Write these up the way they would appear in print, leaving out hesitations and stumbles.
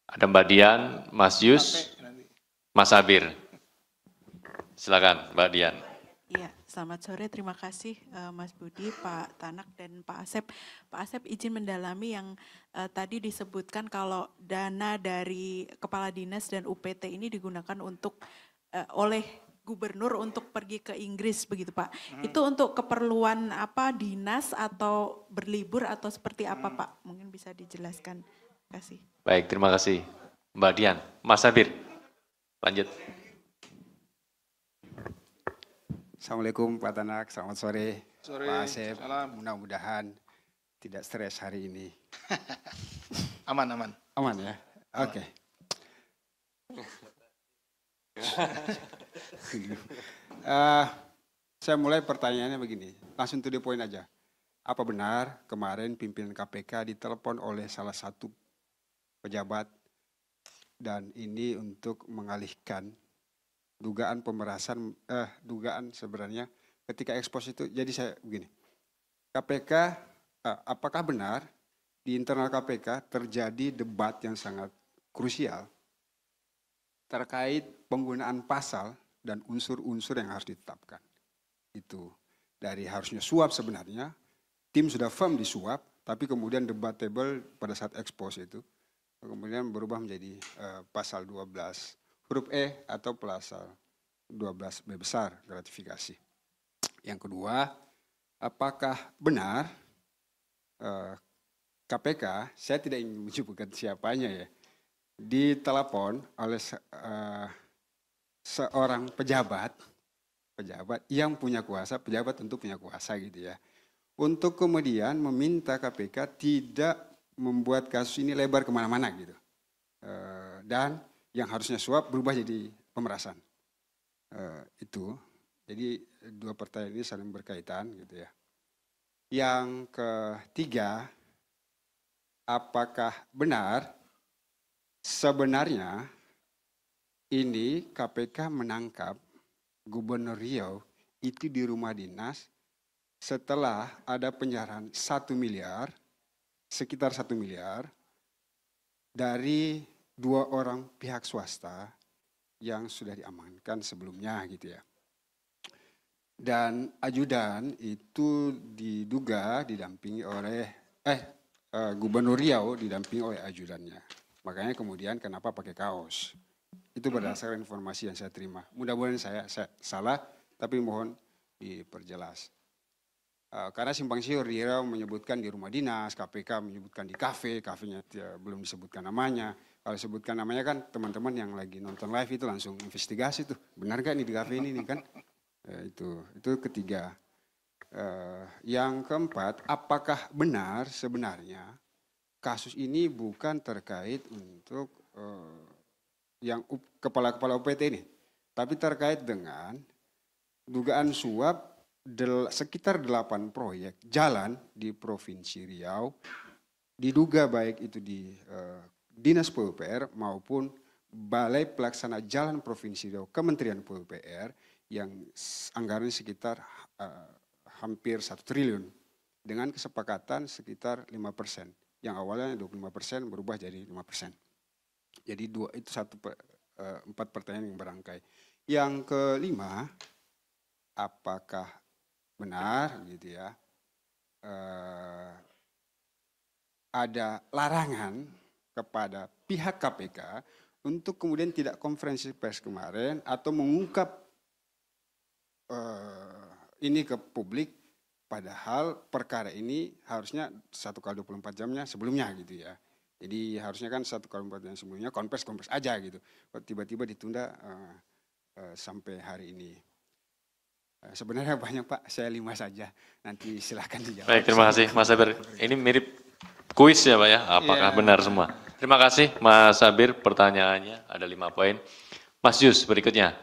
Ada Mbak Dian, Mas Yus, Mas Sabir. Silakan Mbak Dian. Iya, selamat sore. Terima kasih Mas Budi, Pak Tanak, dan Pak Asep. Pak Asep izin mendalami yang tadi disebutkan kalau dana dari Kepala Dinas dan UPT ini digunakan untuk oleh Gubernur untuk pergi ke Inggris begitu Pak. Itu untuk keperluan apa dinas atau berlibur atau seperti apa Pak? Mungkin bisa dijelaskan. Terima kasih. Baik, terima kasih Mbak Dian. Mas Sabir, lanjut. Assalamualaikum Pak Tanak, selamat sore. Sore, Pak Asep, salam. mudah-mudahan tidak stres hari ini. Aman, aman. Aman ya? Oke. Saya mulai pertanyaannya begini, langsung to the point aja. Apa benar kemarin pimpinan KPK ditelepon oleh salah satu pejabat dan ini untuk mengalihkan dugaan pemerasan, dugaan sebenarnya ketika ekspos itu, jadi saya begini, KPK, apakah benar di internal KPK terjadi debat yang sangat krusial terkait penggunaan pasal dan unsur-unsur yang harus ditetapkan. Itu dari harusnya suap sebenarnya, tim sudah firm di suap, tapi kemudian debatable pada saat ekspos itu, kemudian berubah menjadi pasal 12 huruf E atau pasal 12B besar gratifikasi. Yang kedua, apakah benar KPK, saya tidak ingin menyebutkan siapanya ya, ditelepon oleh seorang pejabat yang punya kuasa, pejabat tentu punya kuasa gitu ya, untuk kemudian meminta KPK tidak membuat kasus ini lebar kemana-mana gitu, dan yang harusnya suap berubah jadi pemerasan. Itu, jadi dua pertanyaan ini saling berkaitan gitu ya. Yang ketiga, apakah benar sebenarnya ini KPK menangkap Gubernur Riau itu di rumah dinas setelah ada penyerahan 1 miliar, sekitar 1 miliar dari 2 orang pihak swasta yang sudah diamankan sebelumnya gitu ya. Dan ajudan itu diduga didampingi oleh Gubernur Riau didampingi oleh ajudannya. Makanya kemudian kenapa pakai kaos. Itu berdasarkan informasi yang saya terima. Mudah-mudahan saya salah, tapi mohon diperjelas. Karena simpang siur Riau menyebutkan di rumah dinas, KPK menyebutkan di kafenya belum disebutkan namanya. Kalau disebutkan namanya kan teman-teman yang lagi nonton live itu langsung investigasi tuh. Benar gak nih di kafe ini kan? Itu ketiga. Yang keempat, apakah benar sebenarnya kasus ini bukan terkait untuk yang kepala-kepala UPT ini, tapi terkait dengan dugaan suap sekitar 8 proyek jalan di Provinsi Riau, diduga baik itu di Dinas PUPR maupun Balai Pelaksana Jalan Provinsi Riau Kementerian PUPR yang anggarannya sekitar hampir 1 triliun dengan kesepakatan sekitar 5%. Yang awalnya 25% berubah jadi 5%. Jadi itu 4 pertanyaan yang berangkai. Yang kelima, apakah benar gitu ya, ada larangan kepada pihak KPK untuk kemudian tidak konferensi pers kemarin atau mengungkap ini ke publik, padahal perkara ini harusnya 1x24 jamnya sebelumnya gitu ya. Jadi harusnya kan 1x24 jam sebelumnya konfers aja gitu. Tiba-tiba ditunda sampai hari ini. Sebenarnya banyak Pak, saya 5 saja. Nanti silahkan dijawab. Baik, terima kasih Mas Sabir. Ini mirip kuis ya Pak ya, apakah benar semua? Terima kasih Mas Sabir, pertanyaannya ada 5 poin. Mas Yus berikutnya.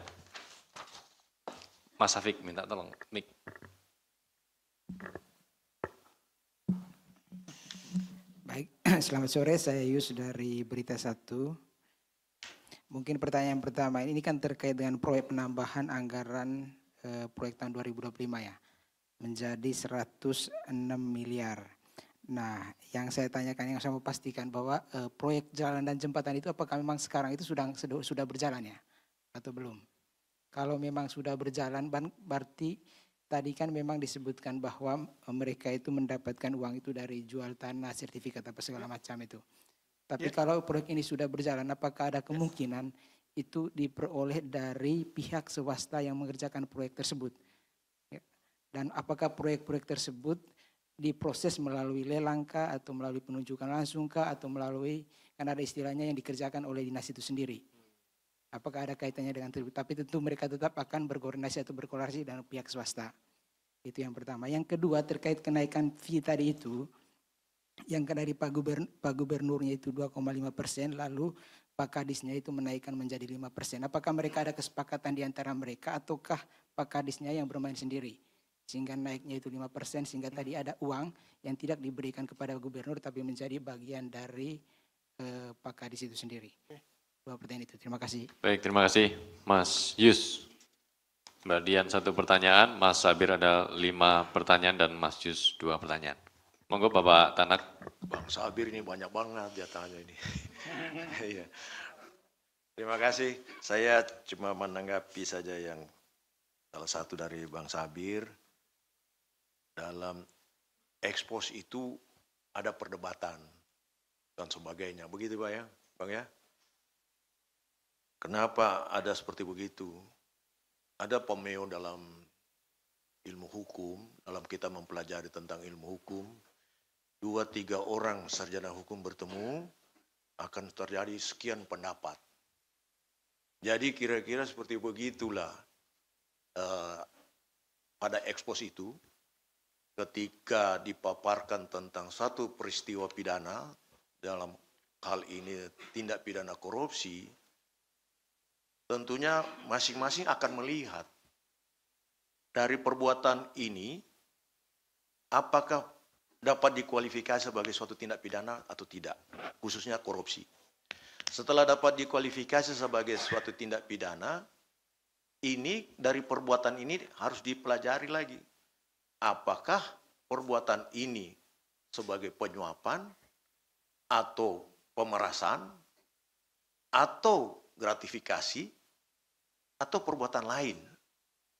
Mas Safik minta tolong mic. Baik, selamat sore, saya Yus dari Berita 1. Mungkin pertanyaan pertama, ini kan terkait dengan proyek penambahan anggaran proyek tahun 2025 ya, menjadi 106 miliar. Nah, yang saya tanyakan, yang saya mau pastikan bahwa proyek jalan dan jembatan itu apakah memang sekarang itu sudah berjalan ya atau belum? Kalau memang sudah berjalan, berarti tadi kan memang disebutkan bahwa mereka itu mendapatkan uang itu dari jual tanah, sertifikat apa segala macam itu. Tapi kalau proyek ini sudah berjalan, apakah ada kemungkinan itu diperoleh dari pihak swasta yang mengerjakan proyek tersebut? Ya. Dan apakah proyek-proyek tersebut diproses melalui lelang kah, atau melalui penunjukan langsung kah, atau melalui, kan ada istilahnya yang dikerjakan oleh dinas itu sendiri. Apakah ada kaitannya dengan tersebut? Tapi tentu mereka tetap akan berkoordinasi atau berkolaborasi dengan pihak swasta. Itu yang pertama. Yang kedua terkait kenaikan fee tadi itu, yang dari Pak Gubernurnya itu 2,5%, lalu Pak Kadisnya itu menaikkan menjadi 5%. Apakah mereka ada kesepakatan di antara mereka, ataukah Pak Kadisnya yang bermain sendiri? Sehingga naiknya itu 5%, sehingga tadi ada uang yang tidak diberikan kepada gubernur tapi menjadi bagian dari Pak Kadis itu sendiri. Dua pertanyaan itu, terima kasih. Baik, terima kasih Mas Yus. Mbak Dian 1 pertanyaan, Mas Sabir ada 5 pertanyaan, dan Mas Yus 2 pertanyaan. Monggo Bapak Tanak. Bang Sabir ini banyak banget dia tanya ini. Iya. Terima kasih, saya cuma menanggapi saja yang salah satu dari Bang Sabir. Dalam ekspos itu ada perdebatan dan sebagainya. Begitu Pak ya, Bang ya? Kenapa ada seperti begitu? Ada pemeo dalam ilmu hukum, dalam kita mempelajari tentang ilmu hukum, 2-3 orang sarjana hukum bertemu, akan terjadi sekian pendapat. Jadi kira-kira seperti begitulah pada ekspos itu, ketika dipaparkan tentang satu peristiwa pidana, dalam hal ini tindak pidana korupsi, tentunya masing-masing akan melihat dari perbuatan ini apakah dapat dikualifikasi sebagai suatu tindak pidana atau tidak, khususnya korupsi. Setelah dapat dikualifikasi sebagai suatu tindak pidana, ini dari perbuatan ini harus dipelajari lagi. Apakah perbuatan ini sebagai penyuapan atau pemerasan atau gratifikasi atau perbuatan lain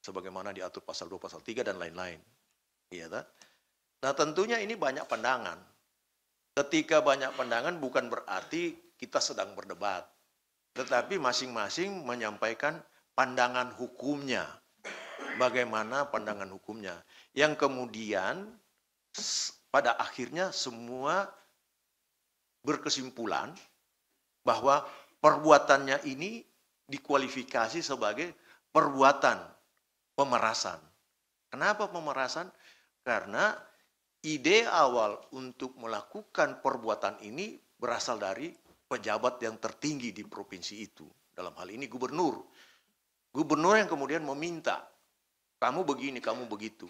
sebagaimana diatur pasal 2, pasal 3 dan lain-lain. Iya, tak? Nah, tentunya ini banyak pandangan. Ketika banyak pandangan bukan berarti kita sedang berdebat, tetapi masing-masing menyampaikan pandangan hukumnya. Bagaimana pandangan hukumnya, yang kemudian pada akhirnya semua berkesimpulan bahwa perbuatannya ini dikualifikasi sebagai perbuatan pemerasan. Kenapa pemerasan? Karena ide awal untuk melakukan perbuatan ini berasal dari pejabat yang tertinggi di provinsi itu. Dalam hal ini gubernur. Gubernur yang kemudian meminta, kamu begini, kamu begitu.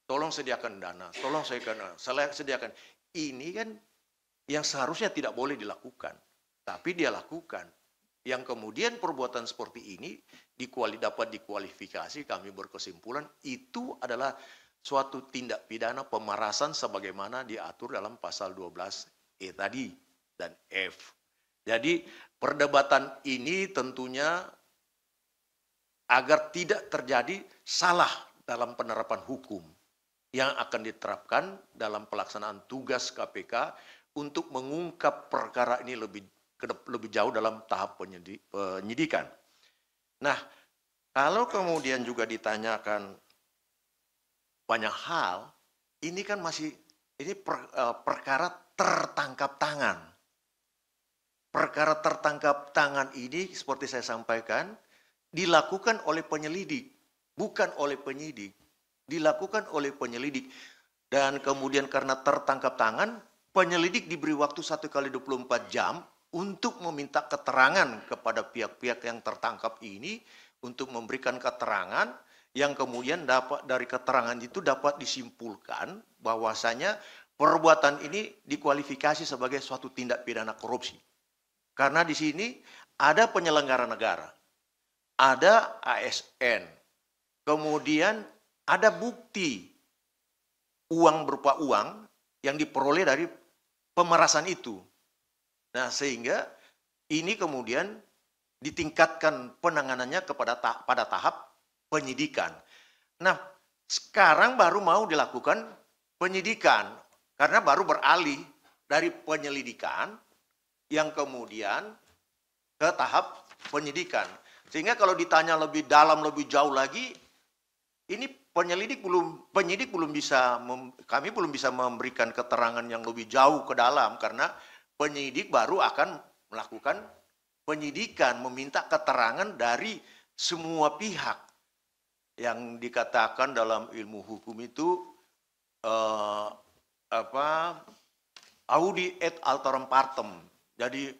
Tolong sediakan dana, tolong sediakan. Ini kan yang seharusnya tidak boleh dilakukan. Tapi dia lakukan. Yang kemudian perbuatan seperti ini dapat dikualifikasi, kami berkesimpulan, itu adalah suatu tindak pidana pemerasan sebagaimana diatur dalam pasal 12E tadi dan F. Jadi perdebatan ini tentunya agar tidak terjadi salah dalam penerapan hukum yang akan diterapkan dalam pelaksanaan tugas KPK untuk mengungkap perkara ini lebih jauh dalam tahap penyidikan. Nah, kalau kemudian juga ditanyakan banyak hal, ini kan masih perkara tertangkap tangan. Perkara tertangkap tangan ini seperti saya sampaikan dilakukan oleh penyelidik, bukan oleh penyidik. Dilakukan oleh penyelidik. Dan kemudian karena tertangkap tangan, penyelidik diberi waktu 1 kali 24 jam untuk meminta keterangan kepada pihak-pihak yang tertangkap ini untuk memberikan keterangan yang kemudian dari keterangan itu dapat disimpulkan bahwasanya perbuatan ini dikualifikasi sebagai suatu tindak pidana korupsi. Karena di sini ada penyelenggara negara, ada ASN, kemudian ada bukti uang berupa uang yang diperoleh dari pemerasan itu. Nah, sehingga ini kemudian ditingkatkan penanganannya pada tahap penyidikan. Nah, sekarang baru mau dilakukan penyidikan karena baru beralih dari penyelidikan yang kemudian ke tahap penyidikan. Sehingga kalau ditanya lebih dalam, lebih jauh lagi, ini penyidik belum bisa, kami belum bisa memberikan keterangan yang lebih jauh ke dalam karena penyidik baru akan melakukan penyidikan, meminta keterangan dari semua pihak. Yang dikatakan dalam ilmu hukum itu audi et alteram partem. Jadi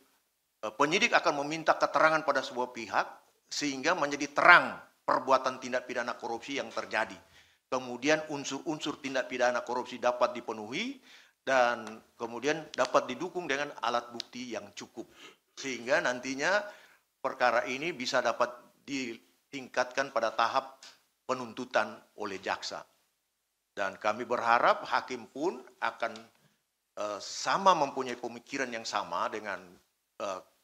penyidik akan meminta keterangan pada sebuah pihak sehingga menjadi terang perbuatan tindak pidana korupsi yang terjadi. Kemudian unsur-unsur tindak pidana korupsi dapat dipenuhi dan kemudian dapat didukung dengan alat bukti yang cukup. Sehingga nantinya perkara ini bisa dapat ditingkatkan pada tahap penuntutan oleh jaksa. Dan kami berharap hakim pun akan sama mempunyai pemikiran yang sama dengan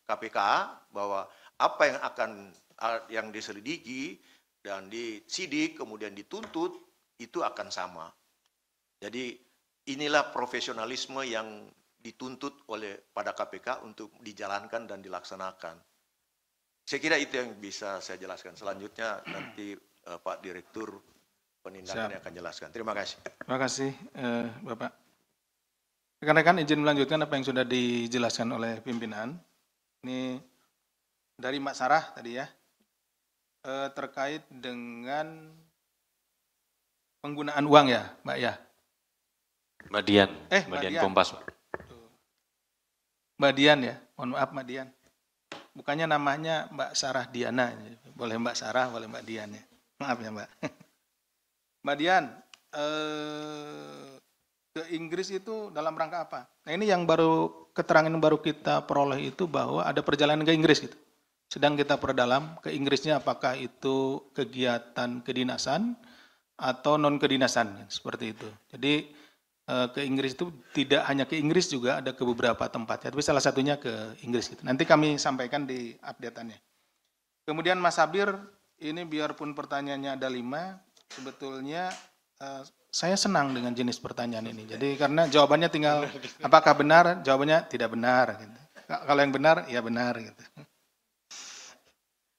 KPK bahwa apa yang diselidiki dan disidik kemudian dituntut itu akan sama. Jadi inilah profesionalisme yang dituntut pada KPK untuk dijalankan dan dilaksanakan. Saya kira itu yang bisa saya jelaskan. Selanjutnya nanti Pak Direktur Penindakan yang akan jelaskan. Terima kasih. Terima kasih Bapak. Rekan-rekan izin melanjutkan apa yang sudah dijelaskan oleh pimpinan. Ini dari Mbak Sarah tadi ya, terkait dengan penggunaan uang ya Mbak ya. Mbak Dian, Mbak Dian. Kompas. Mbak Dian ya, mohon maaf Mbak Dian. Bukannya namanya Mbak Sarah Diana, boleh Mbak Sarah, boleh Mbak Dian ya. Maaf ya Mbak. Mbak Dian, ke Inggris itu dalam rangka apa? Nah ini yang keterangan yang baru kita peroleh itu bahwa ada perjalanan ke Inggris gitu. Sedang kita perdalam ke Inggrisnya apakah itu kegiatan kedinasan atau non kedinasan seperti itu. Jadi ke Inggris itu tidak hanya ke Inggris juga ada ke beberapa tempat ya, tapi salah satunya ke Inggris gitu. Nanti kami sampaikan di update-annya. Kemudian Mas Sabir, ini biarpun pertanyaannya ada 5, sebetulnya saya senang dengan jenis pertanyaan ini. Jadi karena jawabannya tinggal apakah benar, jawabannya tidak benar. Gitu. Kalau yang benar, ya benar. Gitu.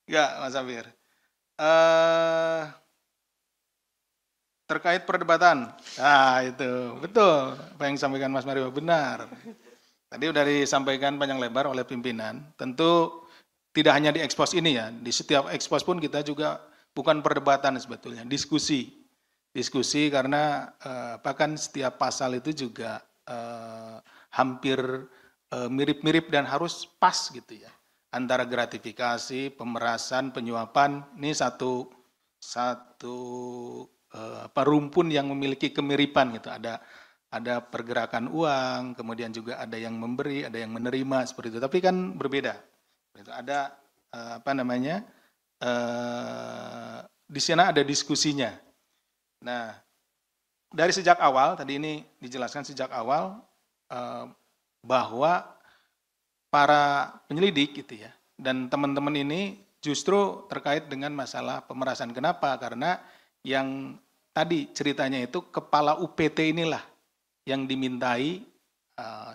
Ya, Mas Sabir. Terkait perdebatan, nah itu betul apa yang disampaikan Mas Mario benar. Tadi sudah disampaikan panjang lebar oleh pimpinan. Tentu tidak hanya di ekspos ini ya, di setiap ekspos pun kita juga bukan perdebatan sebetulnya, diskusi karena bahkan setiap pasal itu juga hampir mirip-mirip dan harus pas gitu ya, antara gratifikasi, pemerasan, penyuapan. Ini satu rumpun yang memiliki kemiripan gitu. Ada pergerakan uang, kemudian juga ada yang memberi, ada yang menerima seperti itu. Tapi kan berbeda. Ada di sana ada diskusinya. Nah, dari sejak awal tadi ini dijelaskan sejak awal bahwa para penyelidik gitu ya dan teman-teman ini justru terkait dengan masalah pemerasan. Kenapa? Karena yang tadi ceritanya itu kepala UPT inilah yang dimintai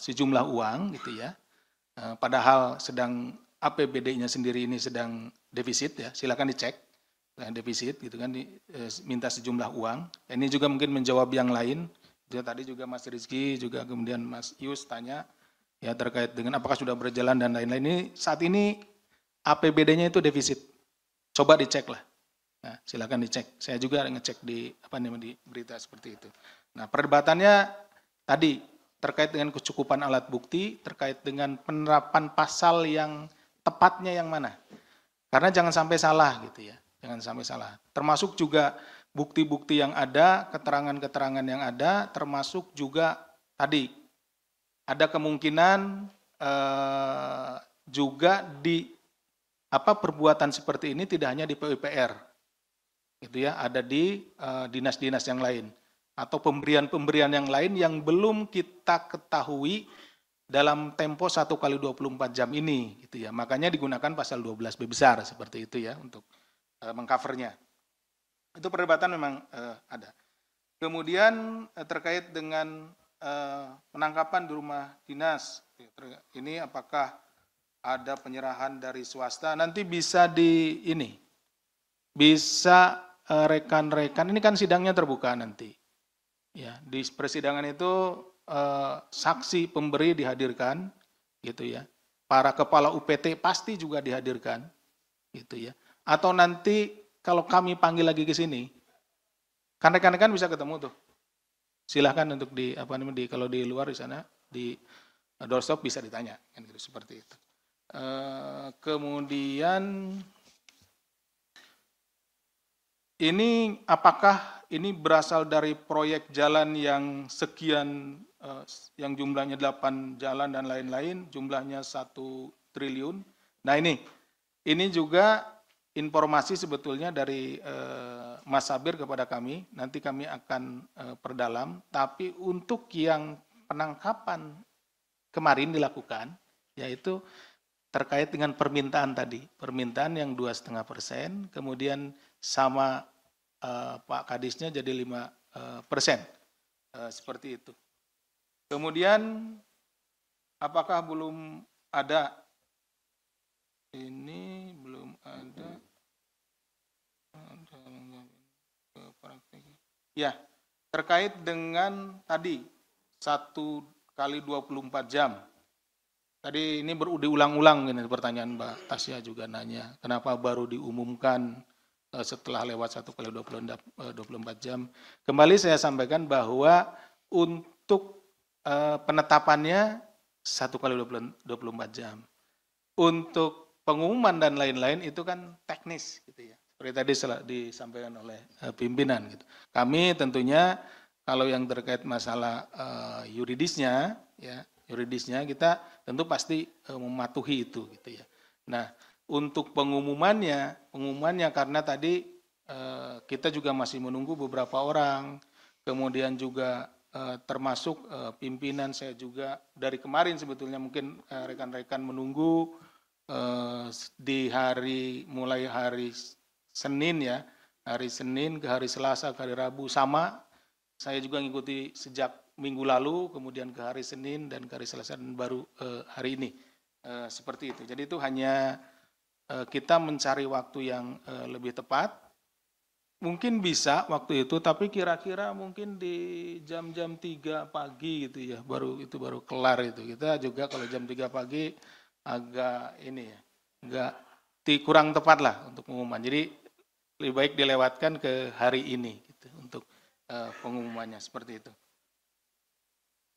sejumlah uang gitu ya. Padahal sedang APBD-nya sendiri ini sedang defisit ya. Silakan dicek defisit gitu kan, minta sejumlah uang. Ini juga mungkin menjawab yang lain. Tadi juga Mas Rizky juga kemudian Mas Yus tanya ya terkait dengan apakah sudah berjalan dan lain-lain. Ini saat ini APBD-nya itu defisit. Coba dicek lah. Nah, silakan dicek. Saya juga ngecek di berita seperti itu. Nah, perdebatannya tadi terkait dengan kecukupan alat bukti, terkait dengan penerapan pasal yang tepatnya yang mana. Karena jangan sampai salah gitu ya. Jangan sampai salah. Termasuk juga bukti-bukti yang ada, keterangan-keterangan yang ada, termasuk juga tadi ada kemungkinan juga di perbuatan seperti ini tidak hanya di PUPR, gitu ya, ada di dinas-dinas yang lain. atau pemberian-pemberian yang lain yang belum kita ketahui dalam tempo 1 kali 24 jam ini gitu ya. Makanya digunakan pasal 12B besar seperti itu ya untuk mengcovernya. Itu perdebatan memang ada. Kemudian terkait dengan penangkapan di rumah dinas, ini apakah ada penyerahan dari swasta? Nanti bisa bisa rekan-rekan, ini kan sidangnya terbuka nanti. Ya, di persidangan itu saksi pemberi dihadirkan, gitu ya. Para kepala UPT pasti juga dihadirkan, gitu ya. Atau nanti kalau kami panggil lagi ke sini, kan rekan-rekan bisa ketemu tuh. Silahkan untuk kalau di luar di sana di doorstop bisa ditanya, kan gitu, seperti itu. Kemudian ini apakah ini berasal dari proyek jalan yang sekian, yang jumlahnya 8 jalan dan lain-lain, jumlahnya 1 triliun. Nah ini juga informasi sebetulnya dari Mas Sabir kepada kami, nanti kami akan perdalam, tapi untuk yang penangkapan kemarin dilakukan, yaitu terkait dengan permintaan tadi, permintaan yang 2,5%, kemudian sama Pak Kadisnya jadi 5%, seperti itu. Kemudian apakah belum ada? Ini belum ada. Ya, terkait dengan tadi 1 kali 24 jam. Tadi ini diulang-ulang ini pertanyaan Mbak Tasya juga nanya, kenapa baru diumumkan setelah lewat 1 kali 24 jam. Kembali saya sampaikan bahwa untuk penetapannya 1 kali 24 jam. Untuk pengumuman dan lain-lain itu kan teknis gitu ya. Seperti tadi disampaikan oleh pimpinan gitu. Kami tentunya kalau yang terkait masalah yuridisnya kita tentu pasti mematuhi itu gitu ya. Nah, untuk pengumumannya karena tadi kita juga masih menunggu beberapa orang, kemudian juga termasuk pimpinan saya juga dari kemarin sebetulnya mungkin rekan-rekan menunggu mulai hari Senin ya, hari Senin ke hari Selasa ke hari Rabu sama, saya juga ngikuti sejak minggu lalu, kemudian ke hari Senin dan ke hari Selasa dan baru hari ini, seperti itu. Jadi itu hanya kita mencari waktu yang lebih tepat, mungkin bisa waktu itu, tapi kira-kira mungkin di jam-jam 3 pagi gitu ya, baru kelar itu. Kita juga kalau jam 3 pagi agak kurang tepat lah untuk pengumuman. Jadi lebih baik dilewatkan ke hari ini gitu, untuk pengumumannya seperti itu.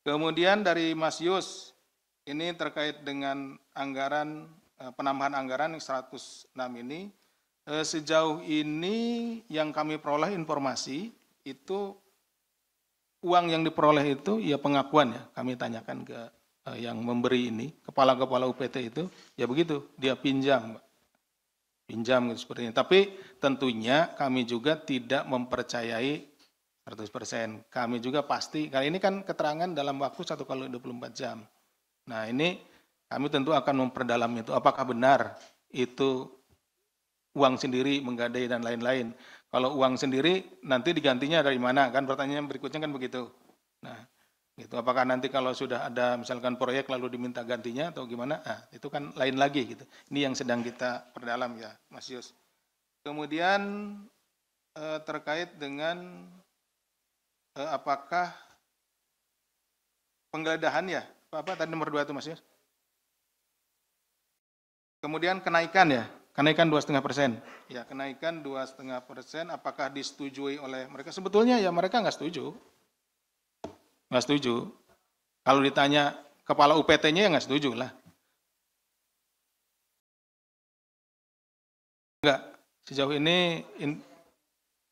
Kemudian dari Mas Yus, ini terkait dengan anggaran penambahan anggaran 106 ini, sejauh ini yang kami peroleh informasi itu uang yang diperoleh itu ya pengakuan ya, kami tanyakan ke yang memberi ini, kepala-kepala UPT itu, ya begitu, dia pinjam gitu seperti ini. Tapi tentunya kami juga tidak mempercayai 100%. Kami juga pasti, kali ini kan keterangan dalam waktu 1 kali 24 jam. Nah ini kami tentu akan memperdalam itu, apakah benar itu uang sendiri menggadai dan lain-lain. Kalau uang sendiri nanti digantinya dari mana, kan pertanyaan berikutnya kan begitu. Nah, gitu. Apakah nanti kalau sudah ada misalkan proyek lalu diminta gantinya atau gimana? Nah, itu kan lain lagi gitu. Ini yang sedang kita perdalam ya, Mas Yus. Kemudian terkait dengan apakah penggeledahan ya, apa tadi nomor 2 itu Mas Yus? Kemudian kenaikan ya, kenaikan 2,5%. Ya, kenaikan 2,5%. Apakah disetujui oleh mereka? Sebetulnya ya mereka nggak setuju. Nggak setuju. Kalau ditanya kepala UPT-nya ya nggak setuju lah. Enggak. Sejauh ini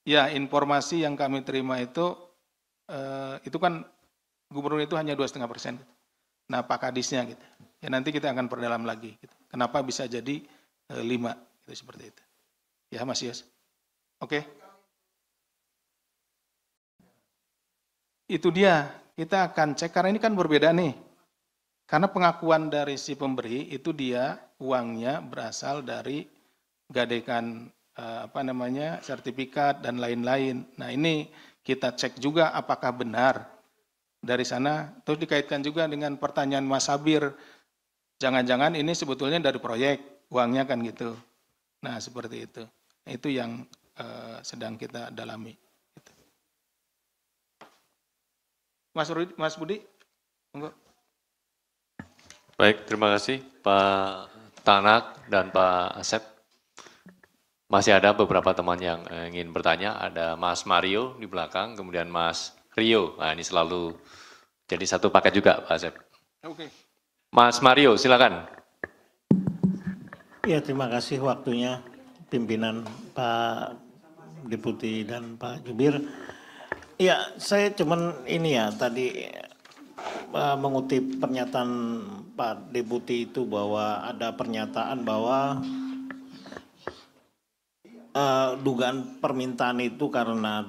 ya informasi yang kami terima itu kan gubernur itu hanya 2,5%. Nah Pak Kadisnya gitu. Ya nanti kita akan perdalam lagi. Gitu. Kenapa bisa jadi 5? Itu seperti itu. Ya Mas Yos. Oke. Itu dia, kita akan cek karena ini kan berbeda nih. Karena pengakuan dari si pemberi itu dia uangnya berasal dari gadekan sertifikat dan lain-lain. Nah, ini kita cek juga apakah benar dari sana. Terus dikaitkan juga dengan pertanyaan Mas Sabir, jangan-jangan ini sebetulnya dari proyek uangnya kan gitu. Nah, seperti itu. Itu yang sedang kita dalami. Gitu. Mas Budi, monggo. Baik, terima kasih Pak Tanak dan Pak Asep. Masih ada beberapa teman yang ingin bertanya. Ada Mas Mario di belakang, kemudian Mas Rio. Nah, ini selalu jadi satu paket juga, Pak Asep. Oke. Mas Mario, silakan. Ya, terima kasih waktunya pimpinan Pak Deputi dan Pak Jubir. Ya, saya cuman ini ya tadi mengutip pernyataan Pak Deputi itu bahwa ada pernyataan bahwa dugaan permintaan itu karena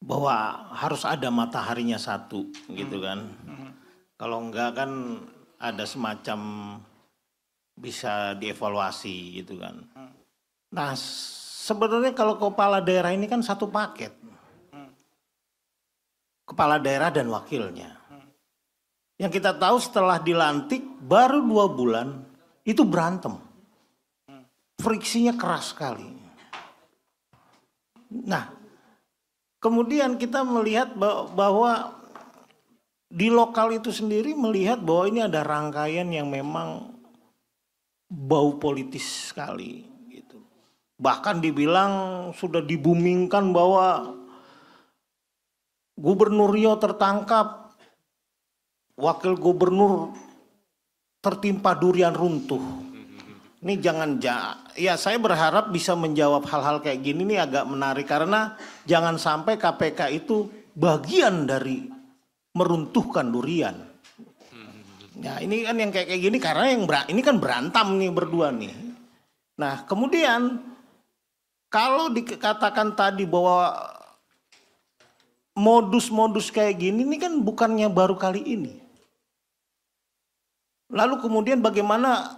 bahwa harus ada mataharinya satu gitu kan. Kalau enggak kan ada semacam bisa dievaluasi gitu kan. Nah, sebenarnya kalau kepala daerah ini kan satu paket. Kepala daerah dan wakilnya. Yang kita tahu setelah dilantik baru 2 bulan itu berantem. Friksinya keras sekali. Nah, kemudian kita melihat bahwa di lokal itu sendiri melihat bahwa ini ada rangkaian yang memang bau politis sekali. Gitu. Bahkan dibilang sudah dibumingkan bahwa Gubernur Riau tertangkap, wakil gubernur tertimpa durian runtuh. Ini ya saya berharap bisa menjawab hal-hal kayak gini ini agak menarik karena jangan sampai KPK itu bagian dari meruntuhkan durian. Ya ini kan yang kayak gini karena ini kan berantem nih berdua nih. Nah kemudian kalau dikatakan tadi bahwa modus-modus kayak gini ini kan bukannya baru kali ini. Lalu kemudian bagaimana